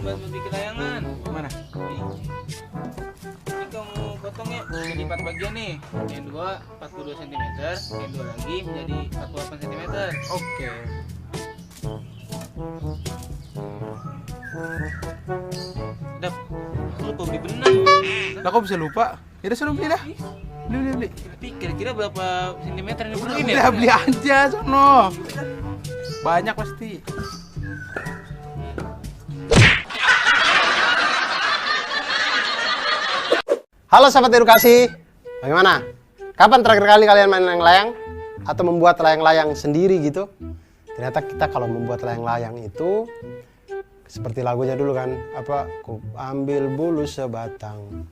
buat bikin layangan. Mana? Ini kamu potongnya jadi 4 bagian nih. Yang dua 42 cm, yang dua lagi menjadi 48 cm. Oke. Dap, aku lupa beli benang. Lah kok bisa lupa? Ya udah sono beli dah. Beli. Tapi kira-kira berapa sentimeter yang Udah, dibutuhin ya? beli aja sono. Banyak pasti. Halo sahabat edukasi, bagaimana? Kapan terakhir kali kalian main layang-layang? Atau membuat layang-layang sendiri gitu? Ternyata kita kalau membuat layang-layang itu seperti lagunya dulu kan, ku ambil bulu sebatang,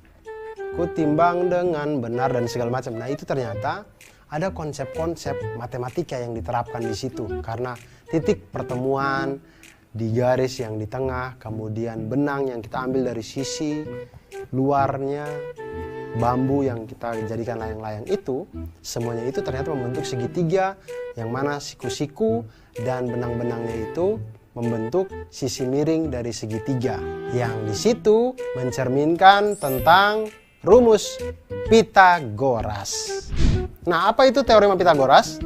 ku timbang dengan benar dan segala macam. Nah itu ternyata ada konsep-konsep matematika yang diterapkan di situ, karena titik pertemuan di garis yang di tengah, kemudian benang yang kita ambil dari sisi luarnya, bambu yang kita jadikan layang-layang itu, semuanya itu ternyata membentuk segitiga, yang mana siku-siku dan benang-benangnya itu membentuk sisi miring dari segitiga, yang di situ mencerminkan tentang rumus Pitagoras. Nah, apa itu teorema Pitagoras?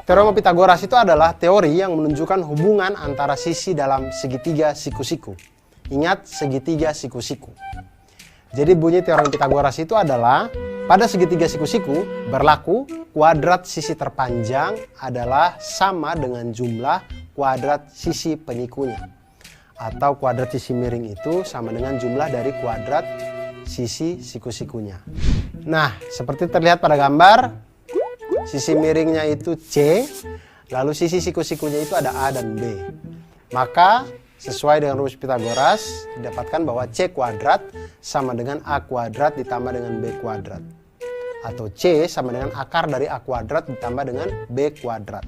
Teorema Pitagoras itu adalah teori yang menunjukkan hubungan antara sisi dalam segitiga siku-siku. Ingat, segitiga siku-siku. Jadi bunyi teorema Pitagoras itu adalah pada segitiga siku-siku berlaku kuadrat sisi terpanjang adalah sama dengan jumlah kuadrat sisi penyikunya. Atau kuadrat sisi miring itu sama dengan jumlah dari kuadrat sisi siku-sikunya. Nah, seperti terlihat pada gambar, sisi miringnya itu C, lalu sisi siku-sikunya itu ada A dan B. Maka sesuai dengan rumus Pitagoras didapatkan bahwa C kuadrat sama dengan A kuadrat ditambah dengan B kuadrat. Atau C sama dengan akar dari A kuadrat ditambah dengan B kuadrat.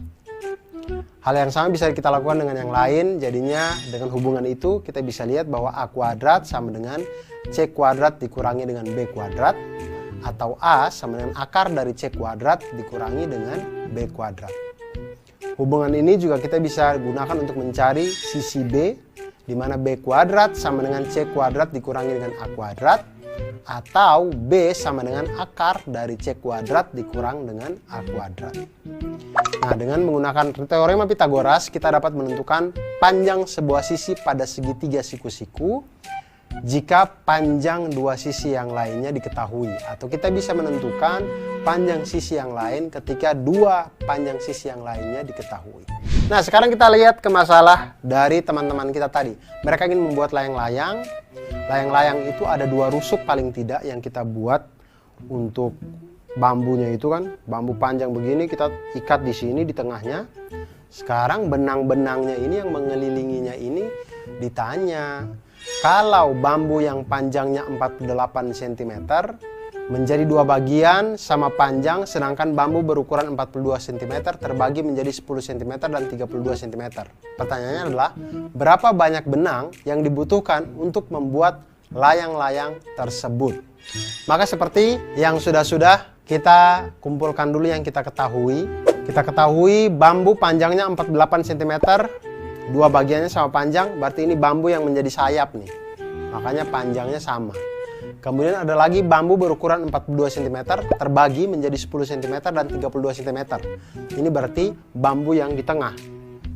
Hal yang sama bisa kita lakukan dengan yang lain, jadinya dengan hubungan itu kita bisa lihat bahwa A kuadrat sama dengan C kuadrat dikurangi dengan B kuadrat, atau A sama dengan akar dari C kuadrat dikurangi dengan B kuadrat. Hubungan ini juga kita bisa gunakan untuk mencari sisi B, di mana B kuadrat sama dengan C kuadrat dikurangi dengan A kuadrat, atau B sama dengan akar dari C kuadrat dikurang dengan A kuadrat. Nah, dengan menggunakan teorema Pitagoras, kita dapat menentukan panjang sebuah sisi pada segitiga siku-siku jika panjang dua sisi yang lainnya diketahui, atau kita bisa menentukan panjang sisi yang lain ketika dua panjang sisi yang lainnya diketahui. Nah, sekarang kita lihat ke masalah dari teman-teman kita tadi. Mereka ingin membuat layang-layang. Layang-layang itu ada dua rusuk paling tidak yang kita buat untuk bambunya itu kan. Bambu panjang begini kita ikat di sini di tengahnya. Sekarang benang-benangnya ini yang mengelilinginya ini ditanya, kalau bambu yang panjangnya 48 cm menjadi dua bagian sama panjang, sedangkan bambu berukuran 42 cm terbagi menjadi 10 cm dan 32 cm. Pertanyaannya adalah, berapa banyak benang yang dibutuhkan untuk membuat layang-layang tersebut? Maka seperti yang sudah-sudah, kita kumpulkan dulu yang kita ketahui. Kita ketahui bambu panjangnya 48 cm, dua bagiannya sama panjang, berarti ini bambu yang menjadi sayap nih. Makanya panjangnya sama. Kemudian ada lagi bambu berukuran 42 cm terbagi menjadi 10 cm dan 32 cm. Ini berarti bambu yang di tengah.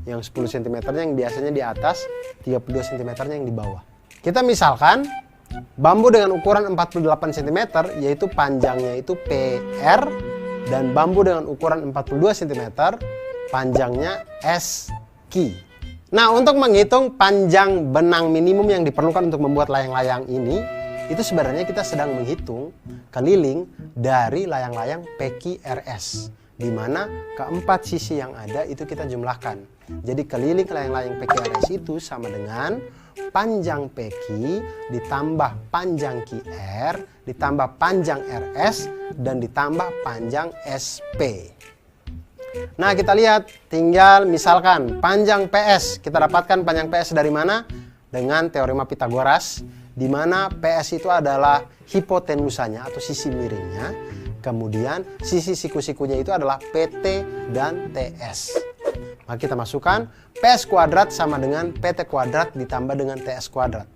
Yang 10 cm yang biasanya di atas, 32 cm yang di bawah. Kita misalkan bambu dengan ukuran 48 cm yaitu panjangnya itu PR, dan bambu dengan ukuran 42 cm panjangnya SQ. Nah, untuk menghitung panjang benang minimum yang diperlukan untuk membuat layang-layang ini, itu sebenarnya kita sedang menghitung keliling dari layang-layang PQRS, di mana keempat sisi yang ada itu kita jumlahkan. Jadi keliling layang-layang PQRS itu sama dengan panjang PQ ditambah panjang QR ditambah panjang RS dan ditambah panjang SP. Nah, kita lihat, tinggal misalkan panjang PS. Kita dapatkan panjang PS dari mana? Dengan teorema Pitagoras, di mana PS itu adalah hipotenusanya atau sisi miringnya. Kemudian sisi siku-sikunya itu adalah PT dan TS. Maka kita masukkan PS kuadrat sama dengan PT kuadrat ditambah dengan TS kuadrat.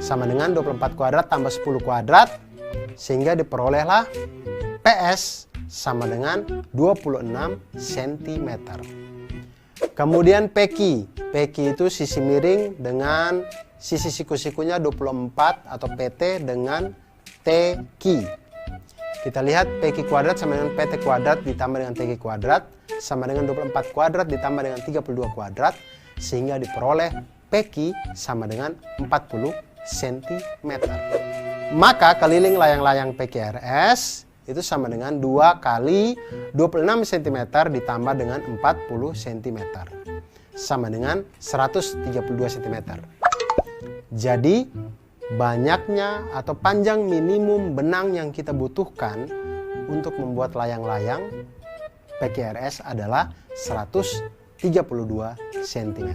Sama dengan 24 kuadrat tambah 10 kuadrat. Sehingga diperolehlah PS sama dengan 26 cm. Kemudian PQ. PQ itu sisi miring dengan sisi siku-sikunya 24 atau PT dengan TQ. Kita lihat PQ kuadrat sama dengan PT kuadrat ditambah dengan TQ kuadrat sama dengan 24 kuadrat ditambah dengan 32 kuadrat sehingga diperoleh PQ sama dengan 40 cm. Maka keliling layang-layang PQRS itu sama dengan 2 kali 26 cm ditambah dengan 40 cm. Sama dengan 132 cm. Jadi banyaknya atau panjang minimum benang yang kita butuhkan untuk membuat layang-layang PQRS adalah 132 cm.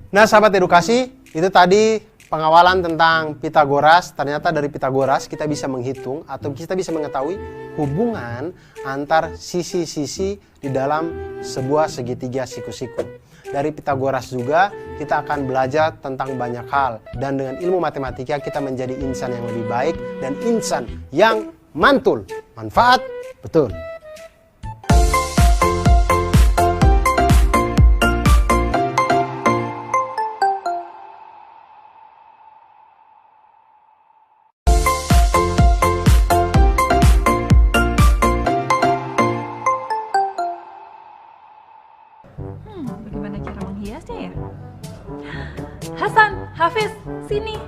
Nah sahabat edukasi, itu tadi pengawalan tentang Pitagoras. Ternyata dari Pitagoras kita bisa menghitung atau kita bisa mengetahui hubungan antar sisi-sisi di dalam sebuah segitiga siku-siku. Dari Pitagoras juga kita akan belajar tentang banyak hal. Dan dengan ilmu matematika kita menjadi insan yang lebih baik dan insan yang mantul. Manfaat betul. Bagaimana cara menghiasnya ya? Hasan, Hafiz, sini.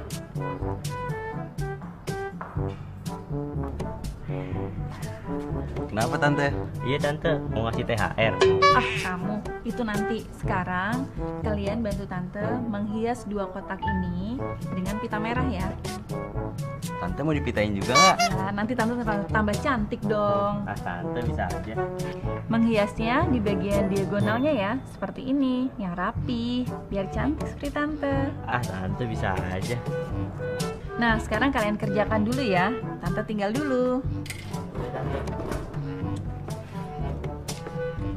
Kenapa tante? Iya tante, mau ngasih THR. Ah kamu, itu nanti. Sekarang kalian bantu tante menghias 2 kotak ini dengan pita merah ya. Tante mau dipitain juga nggak? Nah, nanti tante tambah cantik dong. Ah tante bisa aja. Menghiasnya di bagian diagonalnya ya, seperti ini, yang rapi, biar cantik seperti tante. Ah tante bisa aja. Nah, sekarang kalian kerjakan dulu ya. Tante tinggal dulu.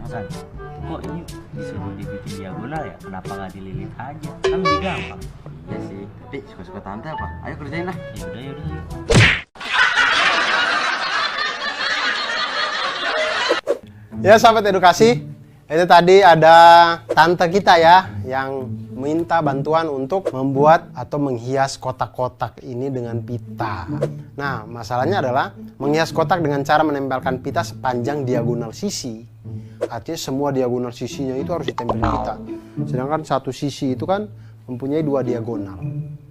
Hasan, kok ini disuruh dibikin diagonal ya? Kenapa nggak dililit aja? Kan lebih gampang. Ya sih, tapi suka-suka tante apa? Ayo kerjain lah. Yaudah. Ya sahabat edukasi, itu tadi ada tante kita ya yang minta bantuan untuk membuat atau menghias kotak-kotak ini dengan pita. Nah, masalahnya adalah menghias kotak dengan cara menempelkan pita sepanjang diagonal sisi. Artinya semua diagonal sisinya itu harus ditempel pita. Sedangkan satu sisi itu kan mempunyai 2 diagonal.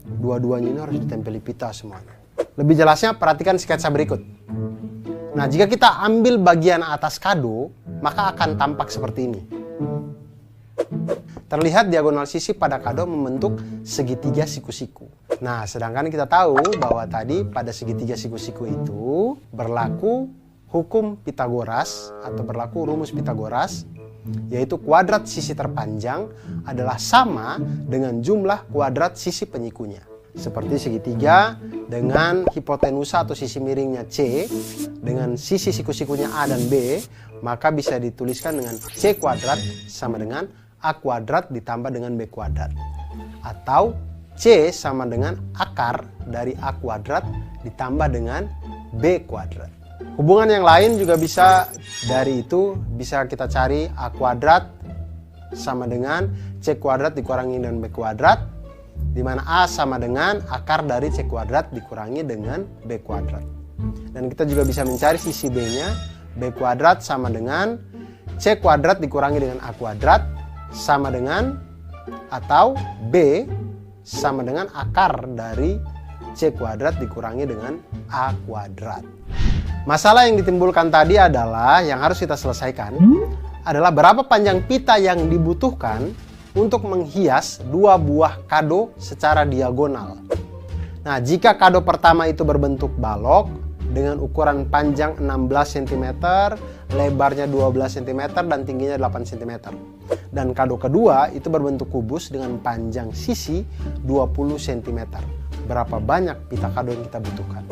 Dua-duanya ini harus ditempeli pita semuanya. Lebih jelasnya perhatikan sketsa berikut. Nah, jika kita ambil bagian atas kado, maka akan tampak seperti ini. Terlihat diagonal sisi pada kado membentuk segitiga siku-siku. Nah, sedangkan kita tahu bahwa tadi pada segitiga siku-siku itu berlaku hukum Pitagoras atau berlaku rumus Pitagoras, yaitu kuadrat sisi terpanjang adalah sama dengan jumlah kuadrat sisi penyikunya. Seperti segitiga dengan hipotenusa atau sisi miringnya C dengan sisi siku-sikunya A dan B, maka bisa dituliskan dengan C kuadrat sama dengan A kuadrat ditambah dengan B kuadrat. Atau C sama dengan akar dari A kuadrat ditambah dengan B kuadrat. Hubungan yang lain juga bisa dari itu, bisa kita cari A kuadrat sama dengan C kuadrat dikurangi dengan B kuadrat, di mana A sama dengan akar dari C kuadrat dikurangi dengan B kuadrat. Dan kita juga bisa mencari sisi B-nya, B kuadrat sama dengan C kuadrat dikurangi dengan A kuadrat sama dengan, atau B sama dengan akar dari C kuadrat dikurangi dengan A kuadrat. Masalah yang ditimbulkan tadi adalah, yang harus kita selesaikan adalah berapa panjang pita yang dibutuhkan untuk menghias 2 buah kado secara diagonal. Nah, jika kado pertama itu berbentuk balok dengan ukuran panjang 16 cm, lebarnya 12 cm, dan tingginya 8 cm. Dan kado kedua itu berbentuk kubus dengan panjang sisi 20 cm. Berapa banyak pita kado yang kita butuhkan?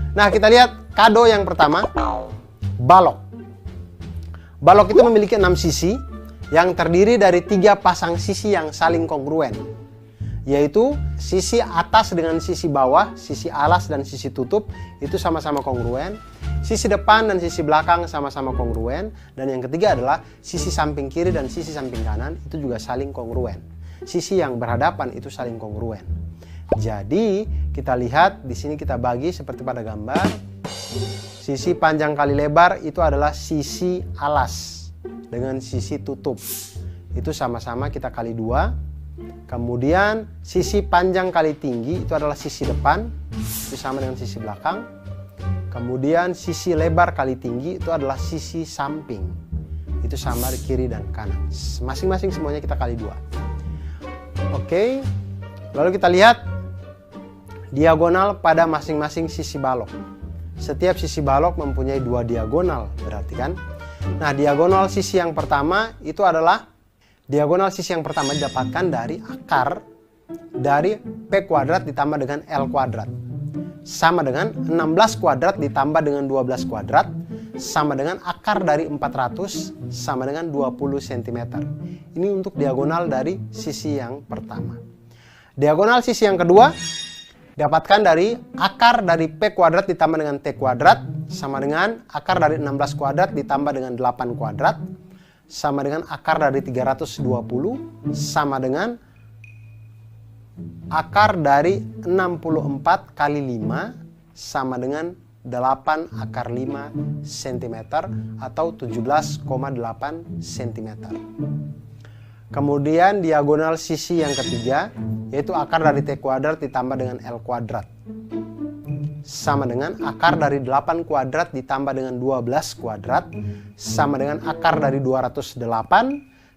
Nah, kita lihat kado yang pertama, balok. Balok itu memiliki 6 sisi yang terdiri dari 3 pasang sisi yang saling kongruen, yaitu sisi atas dengan sisi bawah, sisi alas dan sisi tutup itu sama-sama kongruen, sisi depan dan sisi belakang sama-sama kongruen, dan yang ketiga adalah sisi samping kiri dan sisi samping kanan itu juga saling kongruen. Sisi yang berhadapan itu saling kongruen. Jadi kita lihat di sini, kita bagi seperti pada gambar. Sisi panjang kali lebar itu adalah sisi alas dengan sisi tutup. Itu sama-sama kita kali 2. Kemudian sisi panjang kali tinggi itu adalah sisi depan, itu sama dengan sisi belakang. Kemudian sisi lebar kali tinggi itu adalah sisi samping, itu sama di kiri dan kanan. Masing-masing semuanya kita kali 2. Oke, lalu kita lihat diagonal pada masing-masing sisi balok. Setiap sisi balok mempunyai 2 diagonal, berarti kan. Nah, diagonal sisi yang pertama itu adalah didapatkan dari akar dari P kuadrat ditambah dengan L kuadrat. Sama dengan 16 kuadrat ditambah dengan 12 kuadrat, sama dengan akar dari 400 sama dengan 20 cm. Ini untuk diagonal dari sisi yang pertama. Diagonal sisi yang kedua dapatkan dari akar dari P kuadrat ditambah dengan T kuadrat sama dengan akar dari 16 kuadrat ditambah dengan 8 kuadrat sama dengan akar dari 320 sama dengan akar dari 64 kali 5 sama dengan 8 akar 5 cm atau 17,8 cm. Kemudian diagonal sisi yang ketiga yaitu akar dari T kuadrat ditambah dengan L kuadrat sama dengan akar dari 8 kuadrat ditambah dengan 12 kuadrat sama dengan akar dari 208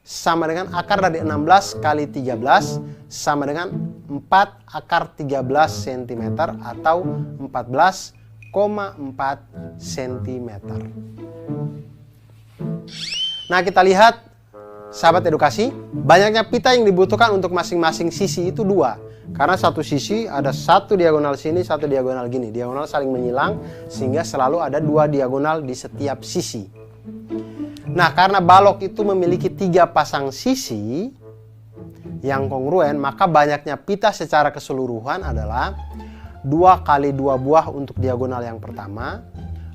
sama dengan akar dari 16 kali 13 sama dengan 4 akar 13 cm atau 14,4 cm. Nah, kita lihat sahabat edukasi, banyaknya pita yang dibutuhkan untuk masing-masing sisi itu 2. Karena satu sisi ada satu diagonal sini, satu diagonal gini. Diagonal saling menyilang sehingga selalu ada 2 diagonal di setiap sisi. Nah, karena balok itu memiliki 3 pasang sisi yang kongruen, maka banyaknya pita secara keseluruhan adalah 2 kali 2 buah untuk diagonal yang pertama,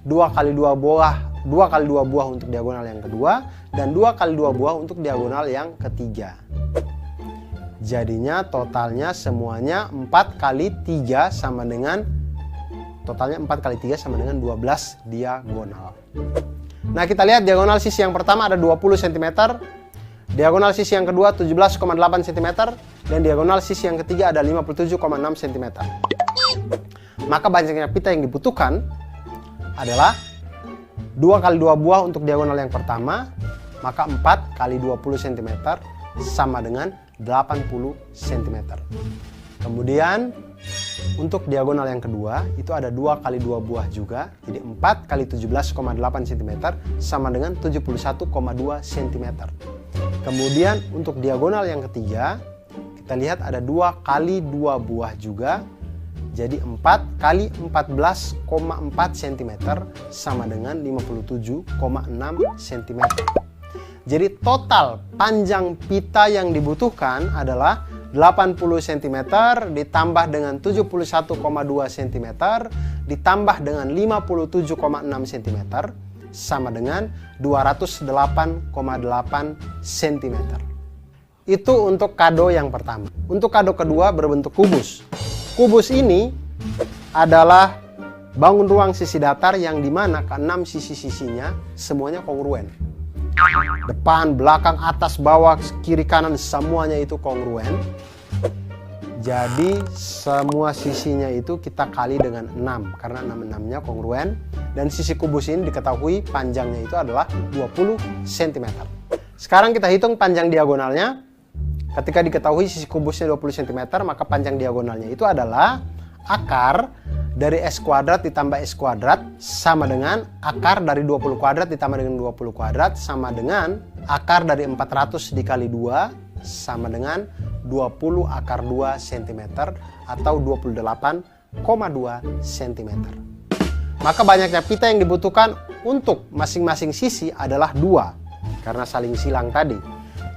2 kali 2 buah untuk diagonal yang kedua, dan 2 kali 2 buah untuk diagonal yang ketiga. Jadinya totalnya semuanya 4 kali 3 sama dengan 12 diagonal. Nah, kita lihat diagonal sisi yang pertama ada 20 cm, diagonal sisi yang kedua 17,8 cm, dan diagonal sisi yang ketiga ada 57,6 cm. Maka banyaknya pita yang dibutuhkan adalah 2 kali 2 buah untuk diagonal yang pertama, maka 4 kali 20 cm sama dengan 80 cm. Kemudian untuk diagonal yang kedua itu ada 2 kali 2 buah juga, jadi 4 kali 17,8 cm sama dengan 71,2 cm. Kemudian untuk diagonal yang ketiga kita lihat ada 2 kali 2 buah juga, jadi 4 kali 14,4 cm sama dengan 57,6 cm. Jadi total panjang pita yang dibutuhkan adalah 80 cm ditambah dengan 71,2 cm ditambah dengan 57,6 cm sama dengan 208,8 cm. Itu untuk kado yang pertama. Untuk kado kedua berbentuk kubus. Kubus ini adalah bangun ruang sisi datar yang dimana ke-6 sisi-sisinya semuanya kongruen. Depan, belakang, atas, bawah, kiri, kanan semuanya itu kongruen. Jadi semua sisinya itu kita kali dengan 6 karena 6-6-nya kongruen. Dan sisi kubus ini diketahui panjangnya itu adalah 20 cm. Sekarang kita hitung panjang diagonalnya. Ketika diketahui sisi kubusnya 20 cm, maka panjang diagonalnya itu adalah akar dari S kuadrat ditambah S kuadrat sama dengan akar dari 20 kuadrat ditambah dengan 20 kuadrat sama dengan akar dari 400 dikali 2 sama dengan 20 akar 2 cm atau 28,2 cm. Maka banyaknya pita yang dibutuhkan untuk masing-masing sisi adalah 2 karena saling silang tadi.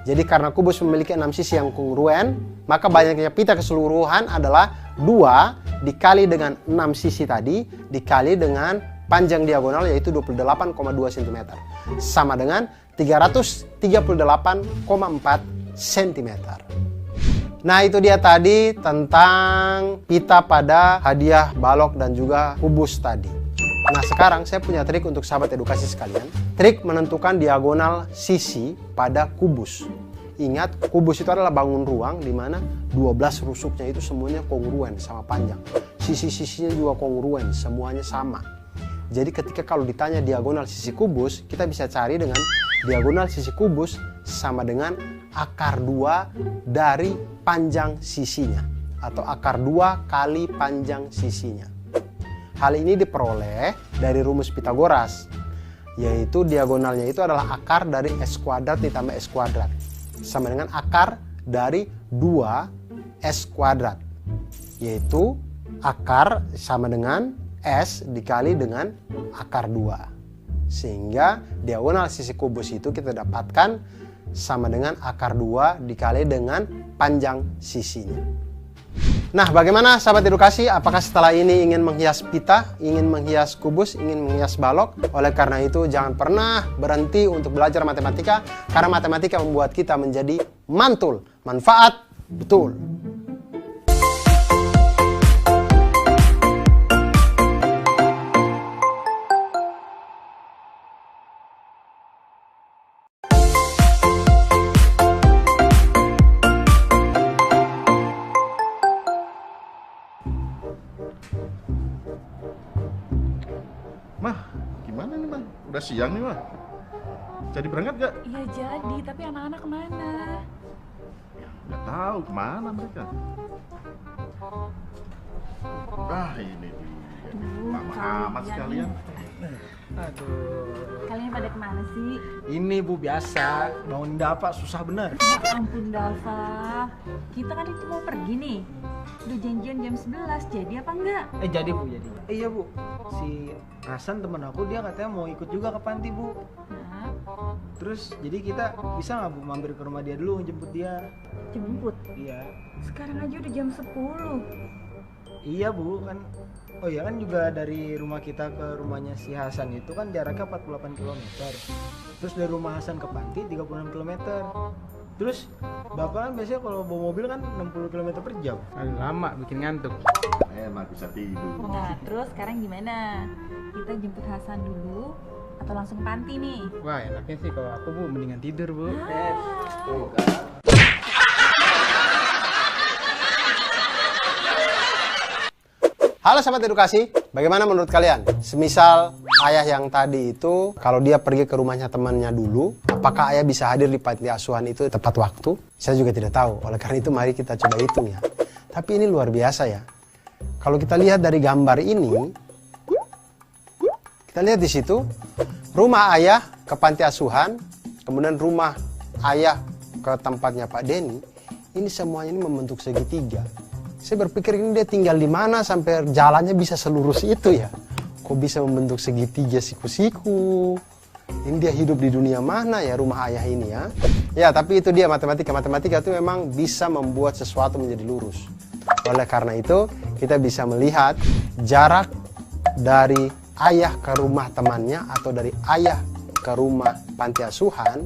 Jadi karena kubus memiliki 6 sisi yang kongruen, maka banyaknya pita keseluruhan adalah 2 dikali dengan 6 sisi tadi dikali dengan panjang diagonal yaitu 28,2 cm. Sama dengan 338,4 cm. Nah itu dia tadi tentang pita pada hadiah balok dan juga kubus tadi. Nah sekarang saya punya trik untuk sahabat edukasi sekalian. Trik menentukan diagonal sisi pada kubus. Ingat, kubus itu adalah bangun ruang di mana 12 rusuknya itu semuanya kongruen sama panjang. Sisi-sisinya juga kongruen, semuanya sama. Jadi ketika kalau ditanya diagonal sisi kubus, kita bisa cari dengan diagonal sisi kubus sama dengan akar 2 dari panjang sisinya. Atau akar 2 kali panjang sisinya. Hal ini diperoleh dari rumus Pitagoras. Yaitu diagonalnya itu adalah akar dari S kuadrat ditambah S kuadrat. Sama dengan akar dari 2 S kuadrat. Yaitu akar sama dengan S dikali dengan akar 2. Sehingga diagonal sisi kubus itu kita dapatkan sama dengan akar 2 dikali dengan panjang sisinya. Nah, bagaimana sahabat edukasi? Apakah setelah ini ingin menghias pita, ingin menghias kubus, ingin menghias balok? Oleh karena itu, jangan pernah berhenti untuk belajar matematika, karena matematika membuat kita menjadi mantul, manfaat betul. Mah, gimana nih mah? Udah siang nih mah. Jadi berangkat gak? Iya jadi, tapi anak-anak kemana? Gak tahu kemana mereka. Ah ini dia. Lama amat sekalian. Aduh. Kalian pada kemana sih? Ini Bu biasa, bangun Dava susah bener. Ya ampun Dava, kita kan itu mau pergi nih. Udah janjian jam 11, jadi apa enggak? Jadi Bu, jadi. Iya Bu, si Hasan teman aku dia katanya mau ikut juga ke panti Bu. Nah, Terus jadi kita bisa nggak Bu mampir ke rumah dia dulu jemput dia? jemput. Iya. Sekarang aja udah jam 10. Iya Bu kan. Oh iya kan juga dari rumah kita ke rumahnya si Hasan itu kan jaraknya 48 km. Terus dari rumah Hasan ke panti 36 km. Terus Bapak kan biasanya kalau bawa mobil kan 60 km per jam. Aduh, lama bikin ngantuk. Enak bisa tidur. Nah, terus sekarang gimana? Kita jemput Hasan dulu atau langsung panti nih? Wah, enaknya sih kalau aku Bu mendingan tidur Bu. Halo sahabat edukasi, bagaimana menurut kalian? Semisal ayah yang tadi itu, kalau dia pergi ke rumahnya temannya dulu, apakah ayah bisa hadir di panti asuhan itu tepat waktu? Saya juga tidak tahu, oleh karena itu mari kita coba hitung ya. Tapi ini luar biasa ya. Kalau kita lihat dari gambar ini, kita lihat di situ, rumah ayah ke panti asuhan, kemudian rumah ayah ke tempatnya Pak Denny, ini semuanya ini membentuk segitiga. Saya berpikir ini dia tinggal di mana sampai jalannya bisa selurus itu ya. Kok bisa membentuk segitiga siku-siku? Ini dia hidup di dunia mana ya rumah ayah ini ya? Ya tapi itu dia matematika. Matematika itu memang bisa membuat sesuatu menjadi lurus. Oleh karena itu kita bisa melihat jarak dari ayah ke rumah temannya atau dari ayah ke rumah panti asuhan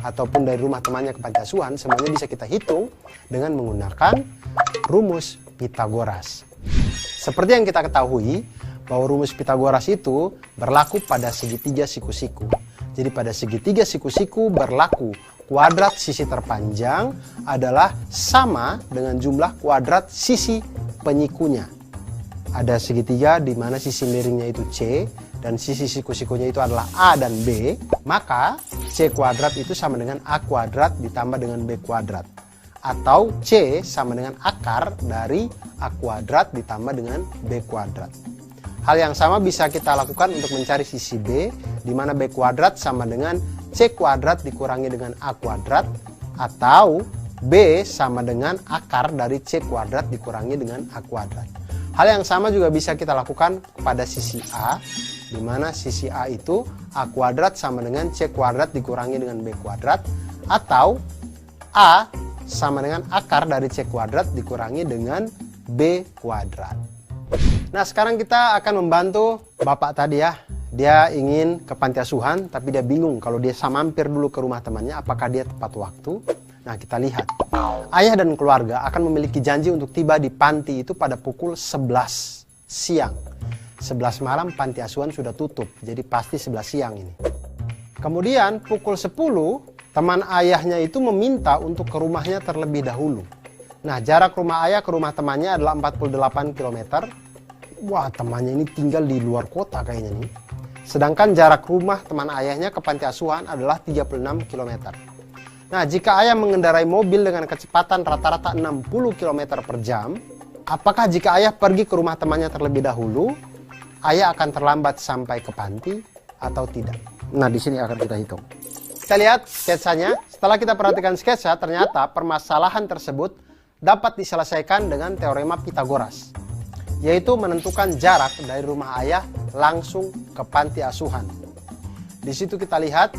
ataupun dari rumah temannya ke panti asuhan, semuanya bisa kita hitung dengan menggunakan rumus Pitagoras. Seperti yang kita ketahui bahwa rumus Pitagoras itu berlaku pada segitiga siku-siku. Jadi pada segitiga siku-siku berlaku kuadrat sisi terpanjang adalah sama dengan jumlah kuadrat sisi penyikunya. Ada segitiga di mana sisi miringnya itu C dan sisi siku-sikunya itu adalah A dan B, maka C kuadrat itu sama dengan A kuadrat ditambah dengan B kuadrat. Atau C sama dengan akar dari A kuadrat ditambah dengan B kuadrat. Hal yang sama bisa kita lakukan untuk mencari sisi B, di mana B kuadrat sama dengan C kuadrat dikurangi dengan A kuadrat, atau B sama dengan akar dari C kuadrat dikurangi dengan A kuadrat. Hal yang sama juga bisa kita lakukan pada sisi A, di mana sisi A itu A kuadrat sama dengan C kuadrat dikurangi dengan B kuadrat, atau A sama dengan akar dari C kuadrat dikurangi dengan B kuadrat. Nah, sekarang kita akan membantu Bapak tadi ya. Dia ingin ke panti asuhan, tapi dia bingung kalau dia mampir dulu ke rumah temannya, apakah dia tepat waktu. Nah, kita lihat. Ayah dan keluarga akan memiliki janji untuk tiba di panti itu pada pukul 11 siang. 11 malam panti asuhan sudah tutup, jadi pasti 11 siang ini. Kemudian pukul 10, teman ayahnya itu meminta untuk ke rumahnya terlebih dahulu. Nah, jarak rumah ayah ke rumah temannya adalah 48 km. Wah, temannya ini tinggal di luar kota kayaknya nih. Sedangkan jarak rumah teman ayahnya ke panti asuhan adalah 36 km. Nah, jika ayah mengendarai mobil dengan kecepatan rata-rata 60 km per jam, apakah jika ayah pergi ke rumah temannya terlebih dahulu, ayah akan terlambat sampai ke panti atau tidak? Nah, di sini akan kita hitung. Kita lihat sketsanya. Setelah kita perhatikan sketsa, ternyata permasalahan tersebut dapat diselesaikan dengan teorema Pitagoras, yaitu menentukan jarak dari rumah ayah langsung ke panti asuhan. Di situ kita lihat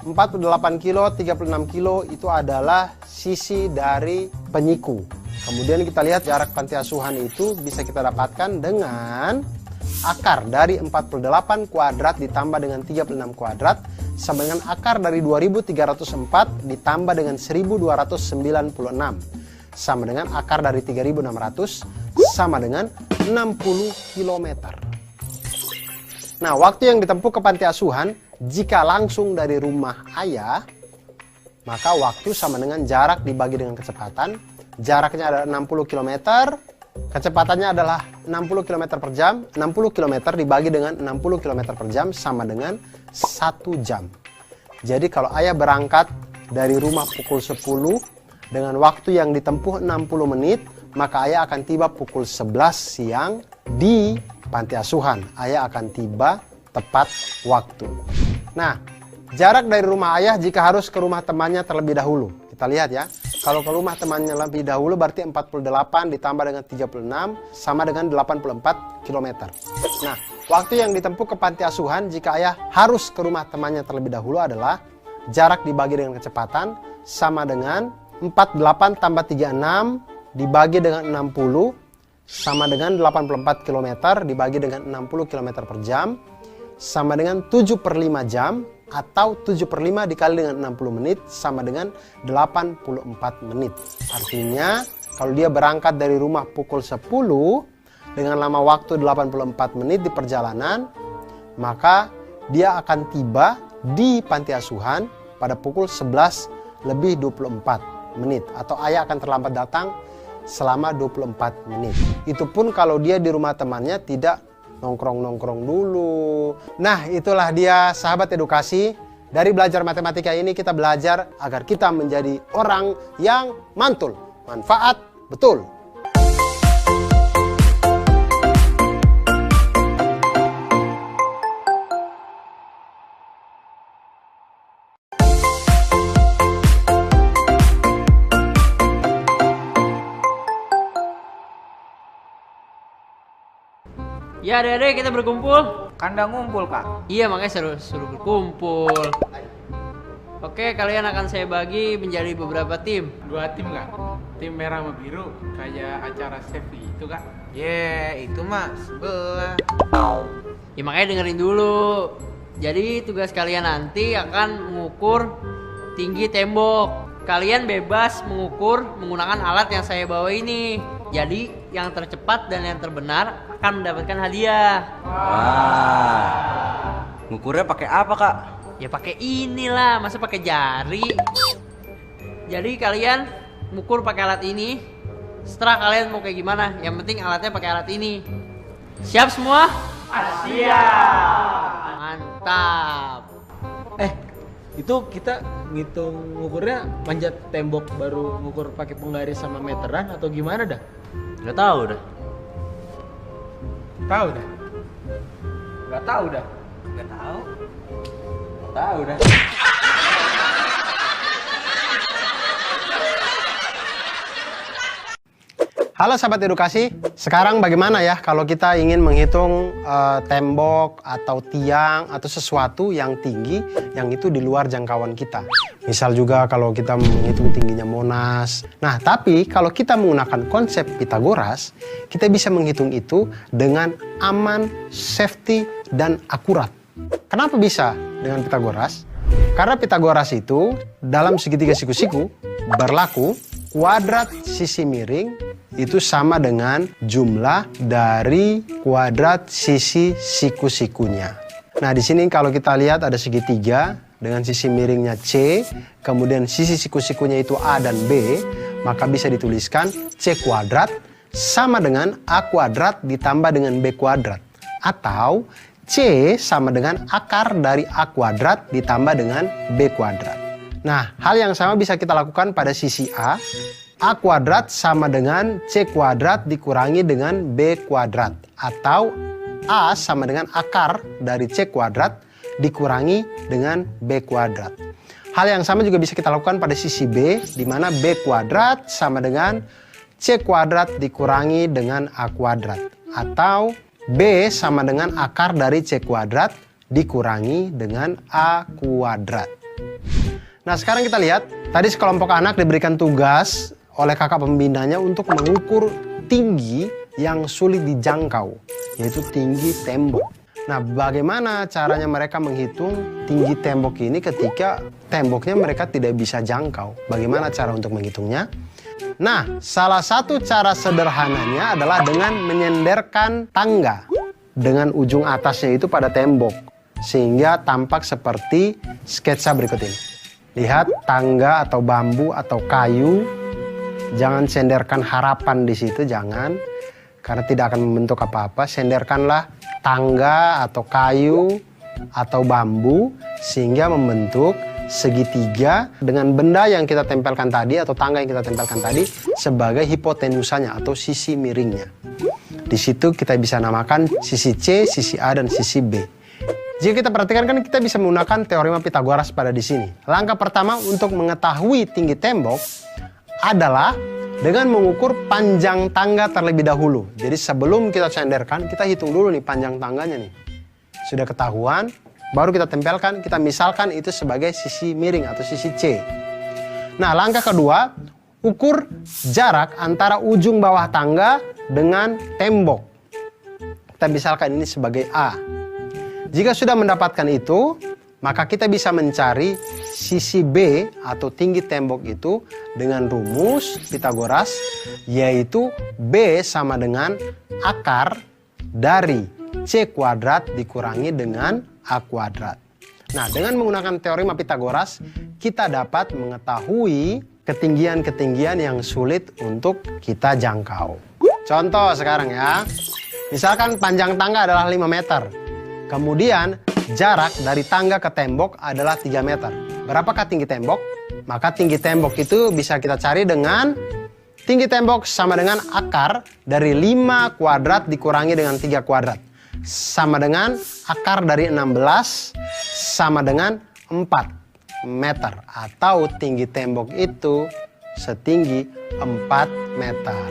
48 kilo, 36 kilo itu adalah sisi dari penyiku. Kemudian kita lihat jarak panti asuhan itu bisa kita dapatkan dengan akar dari 48 kuadrat ditambah dengan 36 kuadrat sama dengan akar dari 2304 ditambah dengan 1296 sama dengan akar dari 3600 sama dengan 60 km. Nah, waktu yang ditempuh ke panti asuhan jika langsung dari rumah ayah, maka waktu sama dengan jarak dibagi dengan kecepatan. Jaraknya adalah 60 km, kecepatannya adalah 60 km per jam. 60 km dibagi dengan 60 km per jam sama dengan 1 jam. Jadi kalau ayah berangkat dari rumah pukul 10 dengan waktu yang ditempuh 60 menit, maka ayah akan tiba pukul 11 siang di panti asuhan. Ayah akan tiba tepat waktu. Nah, jarak dari rumah ayah jika harus ke rumah temannya terlebih dahulu. Kita lihat ya. Kalau ke rumah temannya lebih dahulu berarti 48 ditambah dengan 36 sama dengan 84 km. Nah, waktu yang ditempuh ke panti asuhan jika ayah harus ke rumah temannya terlebih dahulu adalah jarak dibagi dengan kecepatan sama dengan 48 tambah 36 dibagi dengan 60 sama dengan 84 km dibagi dengan 60 km per jam sama dengan 7 per 5 jam atau 7 per 5 dikali dengan 60 menit sama dengan 84 menit. Artinya kalau dia berangkat dari rumah pukul 10 dengan lama waktu 84 menit di perjalanan, maka dia akan tiba di panti asuhan pada pukul 11 lebih 24 menit atau ayah akan terlambat datang selama 24 menit. Itu pun kalau dia di rumah temannya tidak nongkrong-nongkrong dulu. Nah, itulah dia sahabat edukasi. Dari belajar matematika ini kita belajar agar kita menjadi orang yang mantul. Manfaat betul. Ya adek-adek kita berkumpul. Kandang ngumpul, Kak. Iya makanya suruh berkumpul. Oke, kalian akan saya bagi menjadi beberapa tim. 2 tim, Kak. Tim merah sama biru kayak acara Sevi itu, Kak. Itu mah sebelah. Ya makanya dengerin dulu. Jadi tugas kalian nanti akan mengukur tinggi tembok. Kalian bebas mengukur menggunakan alat yang saya bawa ini. Jadi yang tercepat dan yang terbenar akan mendapatkan hadiah. Wah. Ngukurnya pakai apa, Kak? Ya pakai inilah, masa pakai jari. Jadi kalian ngukur pakai alat ini. Setelah kalian mau kayak gimana, yang penting alatnya pakai alat ini. Siap semua? Siap. Mantap. Itu kita ngitung ngukurnya manjat tembok baru ngukur pakai penggaris sama meteran atau gimana dah? Nggak tahu dah. Tahu dah. Nggak tahu dah. Nggak tahu. Tahu dah. Halo sahabat edukasi, sekarang bagaimana ya kalau kita ingin menghitung tembok atau tiang atau sesuatu yang tinggi yang itu di luar jangkauan kita. Misal juga kalau kita menghitung tingginya Monas. Nah, tapi kalau kita menggunakan konsep Pitagoras, kita bisa menghitung itu dengan aman, safety, dan akurat. Kenapa bisa dengan Pitagoras? Karena Pitagoras itu dalam segitiga siku-siku berlaku kuadrat sisi miring itu sama dengan jumlah dari kuadrat sisi siku-sikunya. Nah, di sini kalau kita lihat ada segitiga dengan sisi miringnya C, kemudian sisi siku-sikunya itu A dan B, maka bisa dituliskan C kuadrat sama dengan A kuadrat ditambah dengan B kuadrat. Atau C sama dengan akar dari A kuadrat ditambah dengan B kuadrat. Nah, hal yang sama bisa kita lakukan pada sisi A. A kuadrat sama dengan C kuadrat dikurangi dengan B kuadrat. Atau A sama dengan akar dari C kuadrat dikurangi dengan B kuadrat. Hal yang sama juga bisa kita lakukan pada sisi B, di mana B kuadrat sama dengan C kuadrat dikurangi dengan A kuadrat. Atau B sama dengan akar dari C kuadrat dikurangi dengan A kuadrat. Nah, sekarang kita lihat, tadi sekelompok anak diberikan tugas oleh kakak pembinanya untuk mengukur tinggi yang sulit dijangkau, yaitu tinggi tembok. Nah, bagaimana caranya mereka menghitung tinggi tembok ini ketika temboknya mereka tidak bisa jangkau? Bagaimana cara untuk menghitungnya? Nah, salah satu cara sederhananya adalah dengan menyenderkan tangga dengan ujung atasnya itu pada tembok, sehingga tampak seperti sketsa berikut ini. Lihat, tangga atau bambu atau kayu. Jangan senderkan harapan di situ, jangan, karena tidak akan membentuk apa-apa. Senderkanlah tangga atau kayu atau bambu sehingga membentuk segitiga dengan benda yang kita tempelkan tadi atau tangga yang kita tempelkan tadi sebagai hipotenusanya atau sisi miringnya. Di situ kita bisa namakan sisi C, sisi A, dan sisi B. Jika kita perhatikan kan kita bisa menggunakan teorema Pitagoras pada di sini. Langkah pertama untuk mengetahui tinggi tembok adalah dengan mengukur panjang tangga terlebih dahulu. Jadi sebelum kita senderkan, kita hitung dulu nih panjang tangganya nih. Sudah ketahuan, baru kita tempelkan, kita misalkan itu sebagai sisi miring atau sisi C. Nah, langkah kedua, ukur jarak antara ujung bawah tangga dengan tembok. Kita misalkan ini sebagai A. Jika sudah mendapatkan itu, maka kita bisa mencari sisi B atau tinggi tembok itu dengan rumus Pitagoras, yaitu B sama dengan akar dari C kuadrat dikurangi dengan A kuadrat. Nah, dengan menggunakan teorema Pitagoras, kita dapat mengetahui ketinggian-ketinggian yang sulit untuk kita jangkau. Contoh sekarang ya, misalkan panjang tangga adalah 5 meter. Kemudian jarak dari tangga ke tembok adalah 3 meter. Berapakah tinggi tembok? Maka tinggi tembok itu bisa kita cari dengan tinggi tembok sama dengan akar dari 5 kuadrat dikurangi dengan 3 kuadrat. Sama dengan akar dari 16 sama dengan 4 meter. Atau tinggi tembok itu setinggi 4 meter.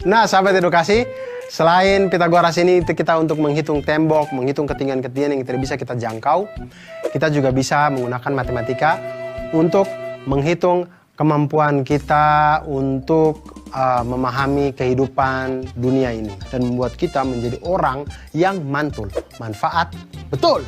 Nah, sahabat edukasi, selain Pitagoras ini kita untuk menghitung tembok, menghitung ketinggian-ketinggian yang tidak bisa kita jangkau, kita juga bisa menggunakan matematika untuk menghitung kemampuan kita untuk memahami kehidupan dunia ini dan membuat kita menjadi orang yang mantul, manfaat betul.